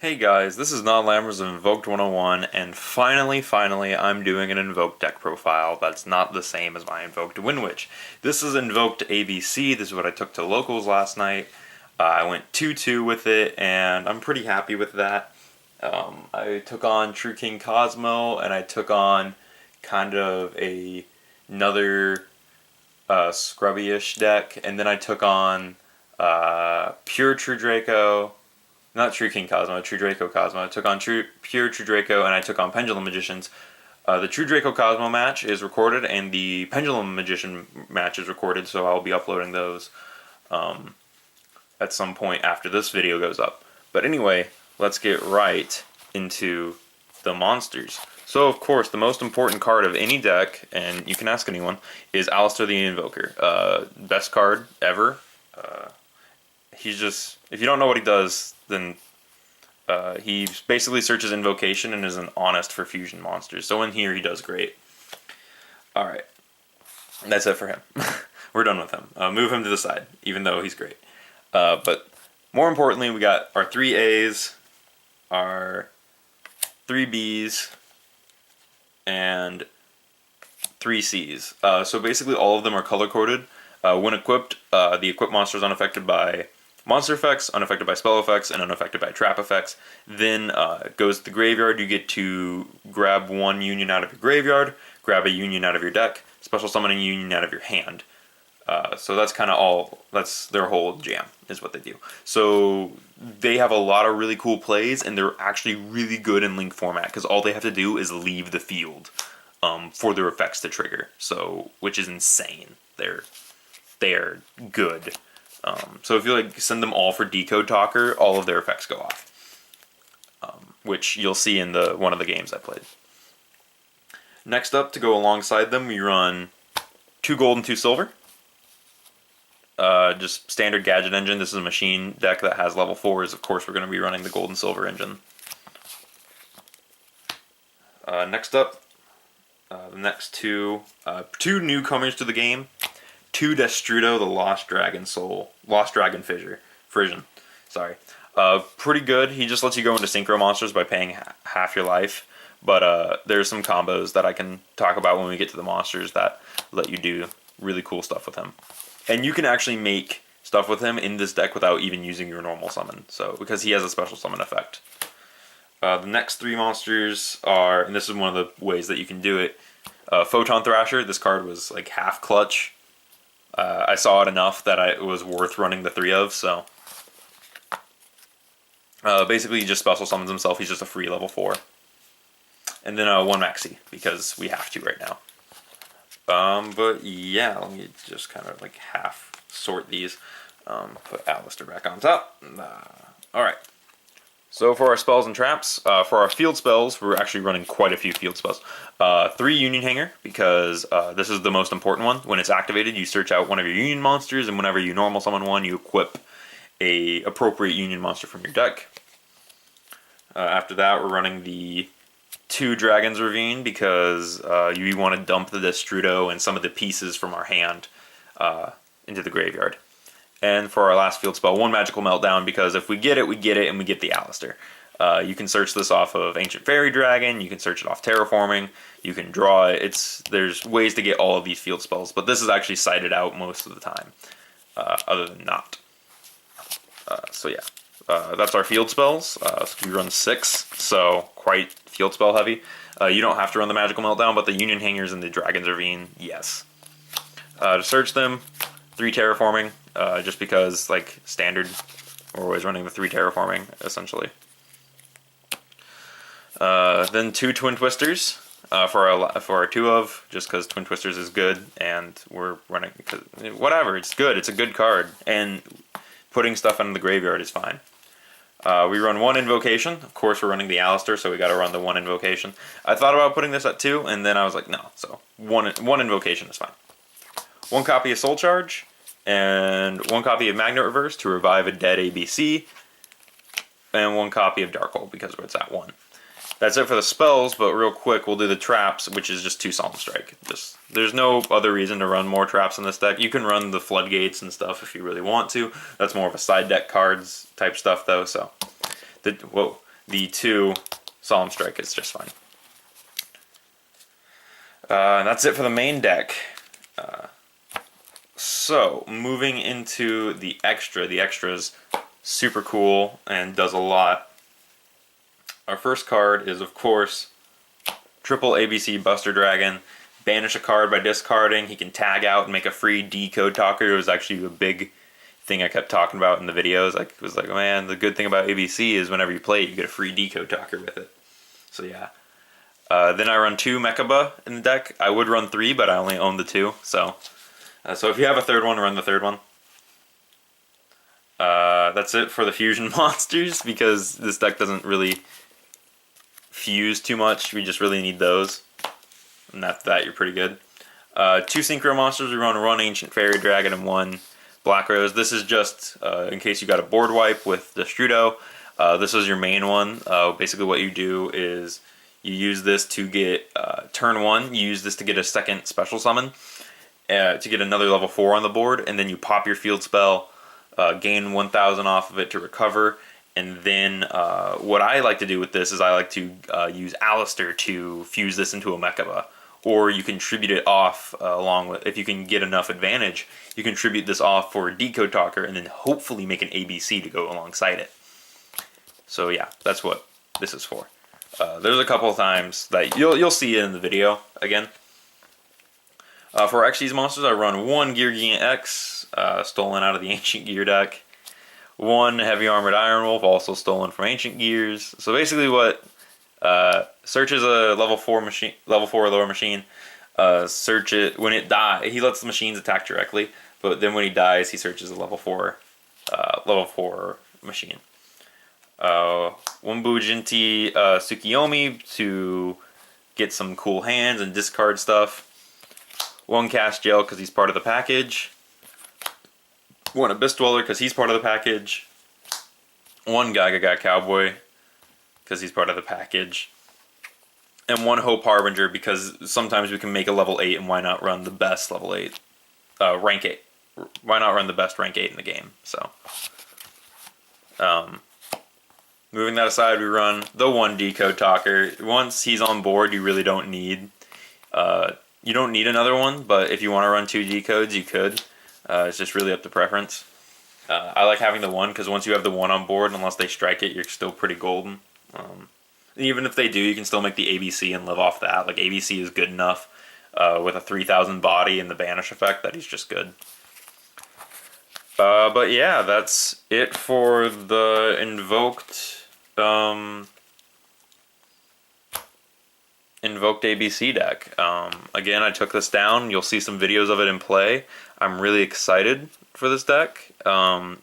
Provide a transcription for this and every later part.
Hey guys, this is Non Lammers of Invoked 101, and finally, I'm doing an Invoked deck profile that's not the same as my Invoked Winwich. This is Invoked ABC, this is what I took to locals last night. I went 2-2 with it, and I'm pretty happy with that. I took on True King Cosmo, and I took on kind of another scrubby-ish deck, and then I took on Pure True Draco. Not True King Cosmo, True Draco Cosmo. I took on Pure True Draco, and I took on Pendulum Magicians. The True Draco Cosmo match is recorded, and the Pendulum Magician match is recorded, so I'll be uploading those at some point after this video goes up. But anyway, let's get right into the monsters. So, of course, the most important card of any deck, and you can ask anyone, is Alistair the Invoker. Best card ever. He's just, if you don't know what he does, then he basically searches Invocation and is an honest for fusion monsters. So in here, he does great. Alright, that's it for him. We're done with him. Move him to the side, even though he's great. But more importantly, we got our 3 A's, our 3 B's, and 3 C's. So basically all of them are color-coded. When equipped, the equipped monster is unaffected by monster effects, unaffected by spell effects, and unaffected by trap effects. Then it goes to the graveyard. You get to grab 1 union out of your graveyard, grab a union out of your deck, special summon a union out of your hand. So that's kind of all, that's their whole jam, is what they do. So they have a lot of really cool plays, and they're actually really good in Link format, because all they have to do is leave the field for their effects to trigger, so, which is insane. They're good. So if you send them all for Decode Talker, all of their effects go off, which you'll see in one of the games I played. Next up, to go alongside them, we run 2 gold and 2 silver. Just standard gadget engine. This is a machine deck that has level 4s. Of course, we're going to be running the gold and silver engine. Next up, the next two newcomers to the game. 2 Destrudo, the Lost Dragon Fission. Sorry. Pretty good. He just lets you go into synchro monsters by paying half your life. But there's some combos that I can talk about when we get to the monsters that let you do really cool stuff with him. And you can actually make stuff with him in this deck without even using your normal summon. So, because he has a special summon effect. The next 3 monsters are, and this is one of the ways that you can do it, Photon Thrasher. This card was like half clutch. I saw it enough that it was worth running the 3 of, so basically he just special summons himself. He's just a free level 4. And then 1 Maxi, because we have to right now. But yeah, let me just kind of half sort these. Put Alistair back on top. Alright. So for our spells and traps, for our field spells, we're actually running quite a few field spells. 3 Union Hanger, because this is the most important one. When it's activated, you search out one of your Union monsters, and whenever you normal summon one, you equip a appropriate Union monster from your deck. After that, we're running the 2 Dragon's Ravine, because you want to dump the Destrudo and some of the pieces from our hand into the graveyard. And for our last field spell, 1 Magical Meltdown, because if we get it, and we get the Alistair. You can search this off of Ancient Fairy Dragon, you can search it off Terraforming, you can draw it. There's ways to get all of these field spells, but this is actually cited out most of the time, other than not. So yeah, that's our field spells. So we run 6, so quite field spell heavy. You don't have to run the Magical Meltdown, but the Union Hangers and the Dragon's Ravine, yes. To search them, 3 Terraforming. Just because, standard, we're always running the 3 Terraforming, essentially. Then 2 Twin Twisters for our 2 of, just because Twin Twisters is good, and we're running, whatever, it's good, it's a good card, and putting stuff into the graveyard is fine. We run 1 Invocation. Of course, we're running the Alistair, so we got to run the 1 Invocation. I thought about putting this at 2, and then I was like, no, so one Invocation is fine. 1 copy of Soul Charge, and 1 copy of Magnet Reverse to revive a dead ABC, and 1 copy of Darkhold because it's at 1. That's it for the spells, but real quick, we'll do the traps, which is just 2 Solemn Strike. There's no other reason to run more traps in this deck. You can run the Floodgates and stuff if you really want to. That's more of a side deck cards type stuff, though, so... Whoa. the 2 Solemn Strike is just fine. And that's it for the main deck. So, moving into the extra. The extra is super cool and does a lot. Our first card is, of course, triple ABC Buster Dragon. Banish a card by discarding. He can tag out and make a free decode talker. It was actually a big thing I kept talking about in the videos. I was like, man, the good thing about ABC is whenever you play it, you get a free decode talker with it. So yeah. Then I run 2 Mechaba in the deck. I would run 3, but I only own the 2. So if you have a third one, run the third one. That's it for the fusion monsters, because this deck doesn't really fuse too much. We just really need those. And after that, you're pretty good. 2 Synchro monsters. We run 1 Ancient Fairy Dragon and 1 Black Rose. This is just in case you got a board wipe with the Strudo. This is your main one. Basically what you do is you use this to get turn 1. You use this to get a second special summon. To get another level 4 on the board. And then you pop your field spell. Gain 1,000 off of it to recover. And then what I like to do with this is I like to use Alistair to fuse this into a Mechaba. Or you can tribute it off along with, if you can get enough advantage, you can tribute this off for a Decode Talker and then hopefully make an ABC to go alongside it. So yeah, that's what this is for. There's a couple of times that you'll see it in the video again. For Xyz monsters, I run 1 Gear Gigant X, stolen out of the Ancient Gear deck. 1 Heavy Armored Iron Wolf, also stolen from Ancient Gears. So basically what searches a level 4 machine, level 4 or lower machine. Search it when it dies. He lets the machines attack directly, but then when he dies, he searches a level 4 machine. 1 Bujinti Tsukiyomi to get some cool hands and discard stuff. 1 Cast Gel because he's part of the package. 1 Abyss Dweller because he's part of the package. 1 Gaga Cowboy because he's part of the package. And 1 Hope Harbinger because sometimes we can make a level 8 and why not run the best level 8? Rank 8. Why not run the best rank 8 in the game? So, moving that aside, we run the 1 Decode Talker. Once he's on board, you really don't need... you don't need another one, but if you want to run 2 decodes, you could. It's just really up to preference. I like having the 1 because once you have the 1 on board, unless they strike it, you're still pretty golden. Even if they do, you can still make the ABC and live off that. Like, ABC is good enough with a 3,000 body and the banish effect that he's just good. But yeah, that's it for the Invoked ABC deck. Again, I took this down. You'll see some videos of it in play. I'm really excited for this deck.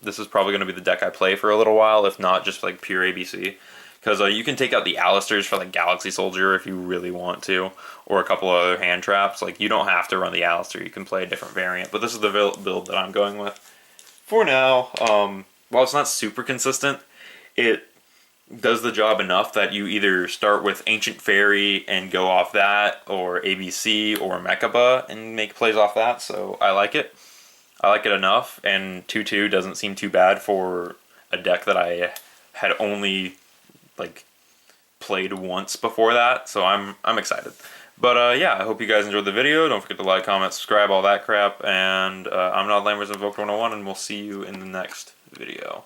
This is probably going to be the deck I play for a little while, if not just like pure ABC. Because you can take out the Alistairs for like Galaxy Soldier if you really want to, or a couple other hand traps. Like, you don't have to run the Alistair, you can play a different variant. But this is the build that I'm going with for now. While it's not super consistent, it does the job enough that you either start with Ancient Fairy and go off that, or ABC or Mechaba and make plays off that. So I like it. I like it enough, and 2/2 doesn't seem too bad for a deck that I had only like played once before that. So I'm excited. But yeah, I hope you guys enjoyed the video. Don't forget to like, comment, subscribe, all that crap. And I'm Nod Lammers, Invoked 101, and we'll see you in the next video.